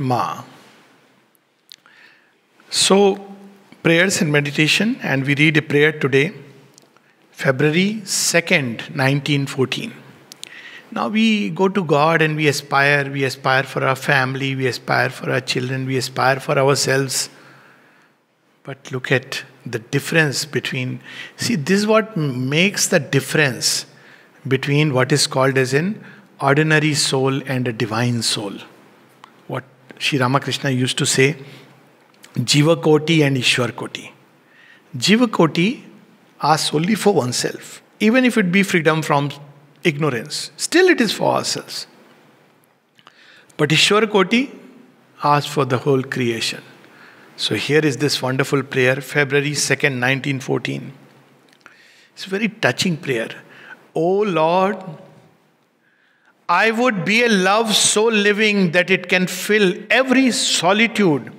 Ma. So, prayers and meditation, and we read a prayer today, February 2nd, 1914. Now we go to God and we aspire for our family, we aspire for our children, we aspire for ourselves. But look at the difference between, see, this is what makes the difference between what is called as an ordinary soul and a divine soul. What Sri Ramakrishna used to say, Jiva Koti and Ishwar Koti. Jiva Koti asks only for oneself, even if it be freedom from ignorance. Still it is for ourselves. But Ishwar Koti asks for the whole creation. So here is this wonderful prayer, February 2nd, 1914. It's a very touching prayer. O Lord, I would be a love so living that it can fill every solitude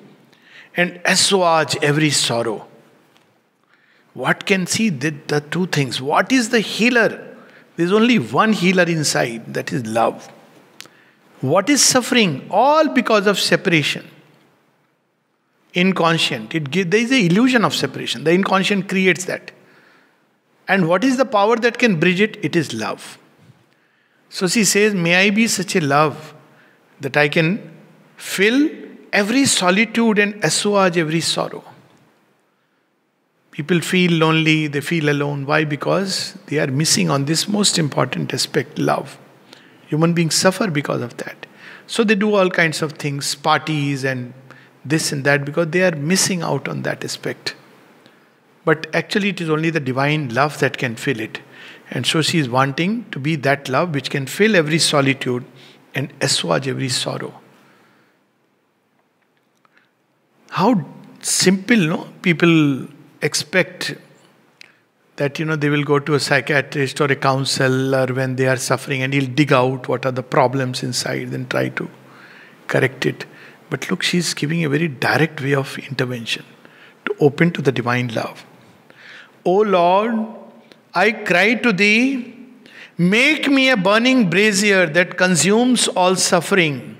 and assuage every sorrow. What can see the two things? What is the healer? There is only one healer inside, that is love. What is suffering? All because of separation. Inconscient. There is an illusion of separation. The inconscient creates that. And what is the power that can bridge it? It is love. So she says, may I be such a love that I can fill every solitude and assuage every sorrow. People feel lonely, they feel alone. Why? Because they are missing on this most important aspect, love. Human beings suffer because of that. So they do all kinds of things, parties and this and that, because they are missing out on that aspect. But actually it is only the divine love that can fill it. And so she is wanting to be that love which can fill every solitude and assuage every sorrow. How simple, no? People expect that, they will go to a psychiatrist or a counselor when they are suffering and he'll dig out what are the problems inside and try to correct it. But look, she's giving a very direct way of intervention to open to the divine love. O Lord, I cry to thee, make me a burning brazier that consumes all suffering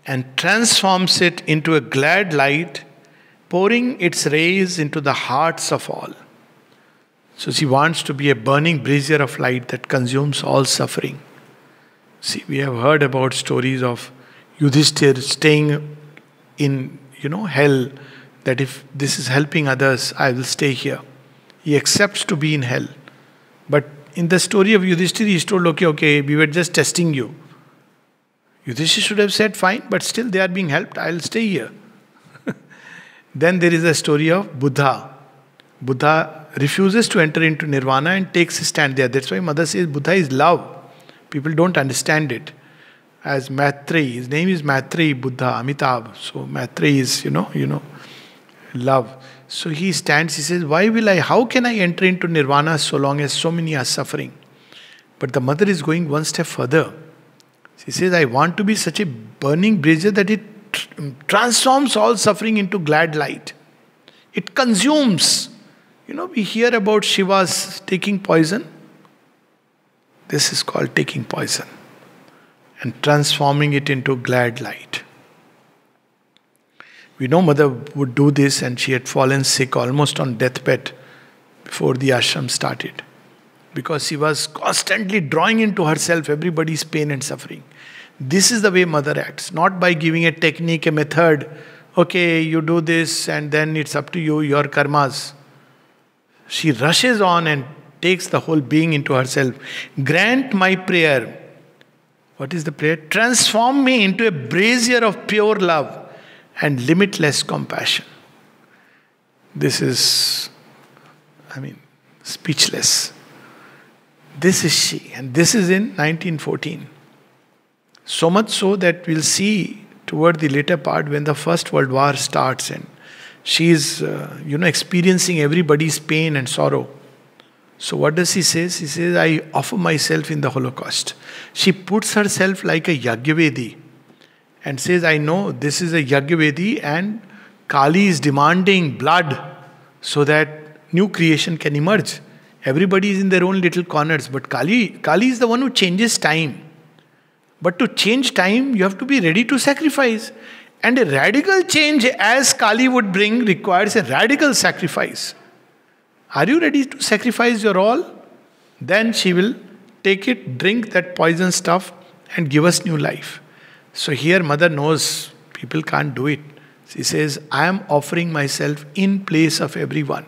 and transforms it into a glad light, pouring its rays into the hearts of all. So she wants to be a burning brazier of light that consumes all suffering. See, we have heard about stories of Yudhishthir staying in, hell, that if this is helping others, I will stay here. He accepts to be in hell. But in the story of Yudhishthir, he is told, okay, we were just testing you. Yudhishthir should have said, fine, but still they are being helped, I will stay here. Then there is a story of Buddha. Buddha refuses to enter into nirvana and takes a stand there. That's why Mother says Buddha is love. People don't understand it. As Maitreyi, his name is Maitreyi Buddha, Amitabh. So Maitreyi is, love. So he stands, he says, how can I enter into nirvana so long as so many are suffering? But the mother is going one step further. She says, I want to be such a burning brazier that it transforms all suffering into glad light. It consumes. We hear about Shiva's taking poison. This is called taking poison and transforming it into glad light. We know Mother would do this, and she had fallen sick almost on deathbed before the ashram started, because she was constantly drawing into herself everybody's pain and suffering. This is the way Mother acts, not by giving a technique, a method. Okay, you do this and then it's up to you, your karmas. She rushes on and takes the whole being into herself. Grant my prayer. What is the prayer? Transform me into a brazier of pure love and limitless compassion. This is, speechless. This is she, and this is in 1914. So much so that we'll see toward the later part when the First World War starts and she is, experiencing everybody's pain and sorrow. So what does she say? She says, I offer myself in the Holocaust. She puts herself like a Yagyavedi and says, I know this is a Yagyavedi and Kali is demanding blood so that new creation can emerge. Everybody is in their own little corners, but Kali is the one who changes time. But to change time, you have to be ready to sacrifice. And a radical change, as Kali would bring, requires a radical sacrifice. Are you ready to sacrifice your all? Then she will take it, drink that poison stuff, and give us new life. So here Mother knows people can't do it. She says, I am offering myself in place of everyone.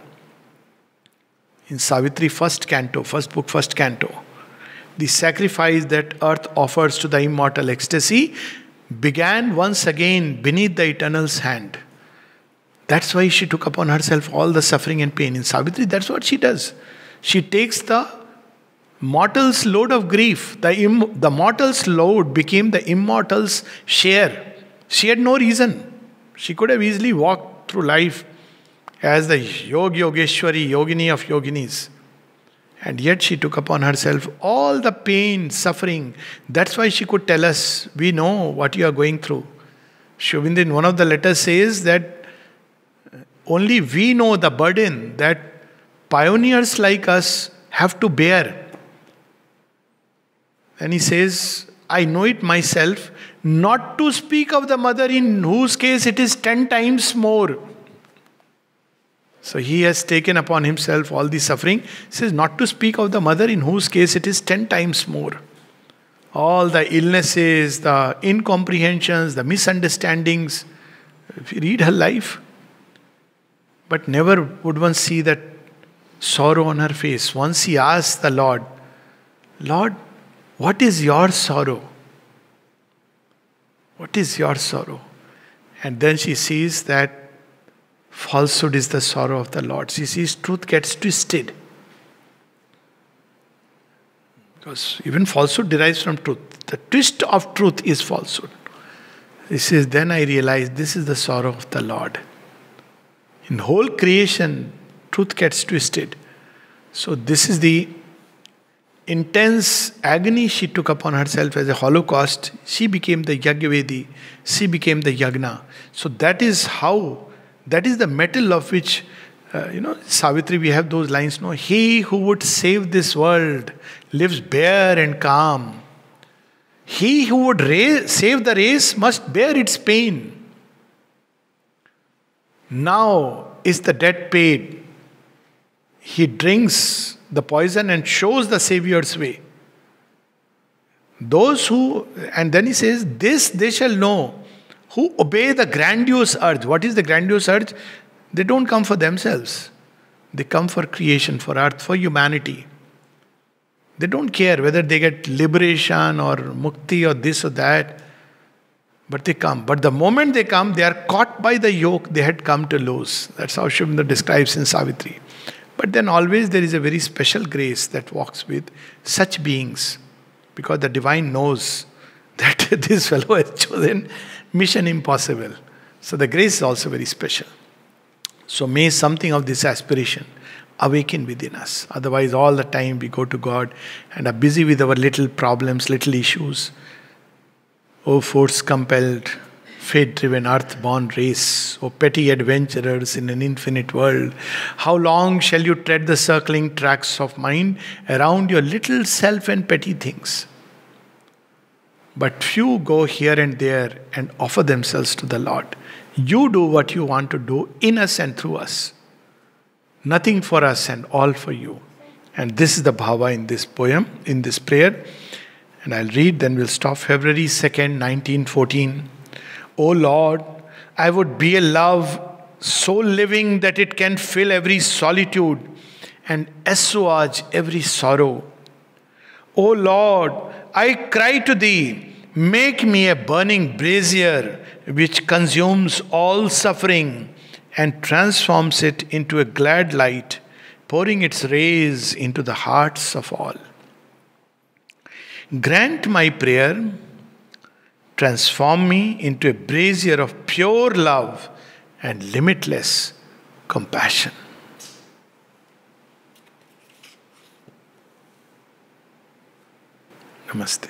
In Savitri first canto, first book, first canto, the sacrifice that earth offers to the immortal ecstasy began once again beneath the Eternal's hand. That's why she took upon herself all the suffering and pain. In Savitri, that's what she does. She takes the mortal's load of grief. The mortal's load became the immortal's share. She had no reason. She could have easily walked through life as the Yogeshwari, Yogini of Yoginis. And yet she took upon herself all the pain, suffering. That's why she could tell us, we know what you are going through. Sri Aurobindo in one of the letters says that only we know the burden that pioneers like us have to bear. And he says, I know it myself, not to speak of the mother in whose case it is 10 times more. So he has taken upon himself all the suffering. He says, not to speak of the mother in whose case it is 10 times more. All the illnesses, the incomprehensions, the misunderstandings. If you read her life, but never would one see that sorrow on her face. Once he asked the Lord, Lord, what is your sorrow? What is your sorrow? And then she sees that falsehood is the sorrow of the Lord. She sees truth gets twisted. Because even falsehood derives from truth. The twist of truth is falsehood. He says, then I realized this is the sorrow of the Lord. In whole creation, truth gets twisted. So this is the intense agony she took upon herself as a holocaust. She became the Yagyavedi. She became the Yagna. So that is the metal of which, Savitri, we have those lines, no? He who would save this world lives bare and calm. He who would save the race must bear its pain. Now is the debt paid. He drinks the poison and shows the Savior's way. And then he says, this they shall know, who obey the grandiose urge. What is the grandiose urge? They don't come for themselves. They come for creation, for earth, for humanity. They don't care whether they get liberation or mukti or this or that. But they come. But the moment they come, they are caught by the yoke they had come to lose. That's how Sri Aurobindo describes in Savitri. But then always there is a very special grace that walks with such beings. Because the divine knows that this fellow has chosen mission impossible. So the grace is also very special. So may something of this aspiration awaken within us. Otherwise all the time we go to God and are busy with our little problems, little issues. O force-compelled, fate-driven, earth-born race, O petty adventurers in an infinite world, how long shall you tread the circling tracks of mind around your little self and petty things? But few go here and there and offer themselves to the Lord. You do what you want to do in us and through us. Nothing for us and all for you. And this is the bhava in this poem, in this prayer. And I'll read, then we'll stop. February 2nd, 1914. O Lord, I would be a love so living that it can fill every solitude and assuage every sorrow. O Lord, I cry to Thee, make me a burning brazier which consumes all suffering and transforms it into a glad light, pouring its rays into the hearts of all. Grant my prayer, transform me into a brazier of pure love and limitless compassion. Namaste.